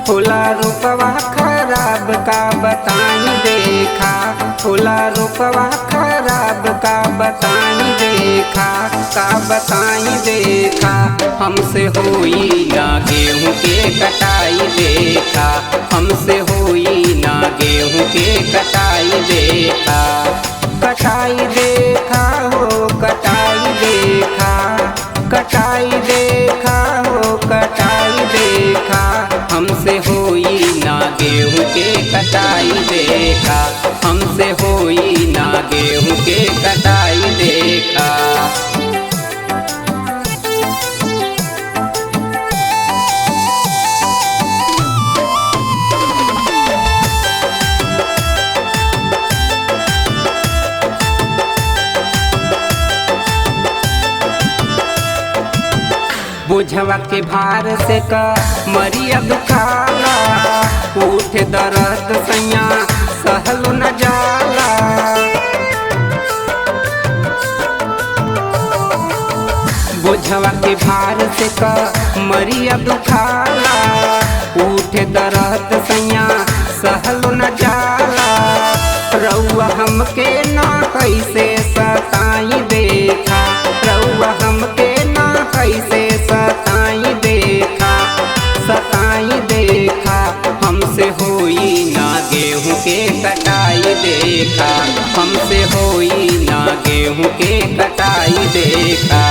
फूला रूपवा खराब का बताई देखा, फूला रूपवा खराब का बताई देखा, का बताई देखा। हमसे होई ना गेहूँ के कटाई देखा, हमसे होई ना गेहूँ के कटाई देखा। कटाई देखा हो कटाई देखा, कटाई देखा हो कटाई देखा। हमसे होई ना गेहूँ के कटाई देखा, हमसे होई ना गेहूँ के कटाई देखा। बोझवा के भार से का मरिया दुखाला, उठ दर्द सैया सहलो न जाला। बोझवा के भार से का मरिया दुखाला, उठ दर्द सैया सहलो न जाला। रउआ हमके ना कैसे सताई देखा, रउआ हमके ना कैसे सताई देखा, सताई देखा। हमसे होई ना गेहूँ के कटाई देखा, हमसे होई ना गेहूँ के कटाई देखा।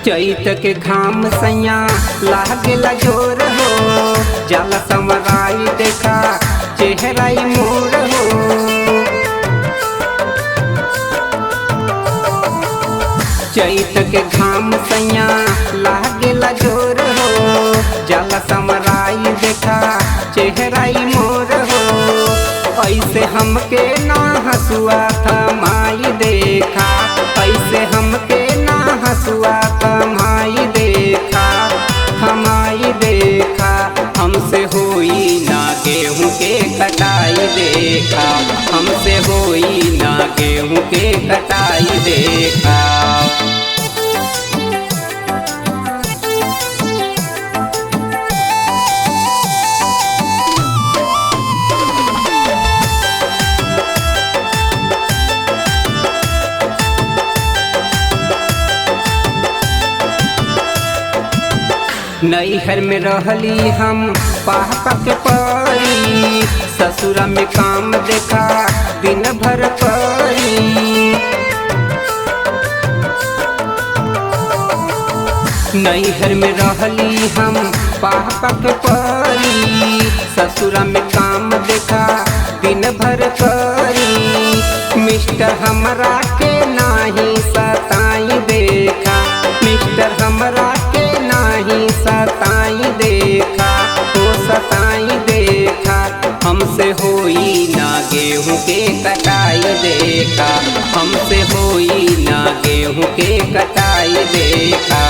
चैत के घाम सैया लागेला जोर हो, जाला समराई देखा चेहराई मोर हो। चैत के घाम सैया लागेला जोर हो, जाला समराई देखा चेहराई मोर हो। ऐसे हमके ना हसुआ थमाई देखा, ऐसे हमके ना हसुआ थमाई देखा, थमाई देखा। हमसे होई ना गेहूँ के कटाई देखा, हमसे होई ना गेहूँ के कटाई देखा। नैहर में रहली हम पापा के परी, ससुरा में काम देखा दिन भर करी। नैहर में रहली हम पापा के परी, ससुरा में काम देखा दिन भर करी। मिस्टर हमरा के नाही सताई देखा, मिस्टर हमरा के नाही सताई देखा, तो सताई देखा। हमसे होई ना गेहूँ के कटाई देखा, हमसे होई ना गेहूँ के कटाई देखा।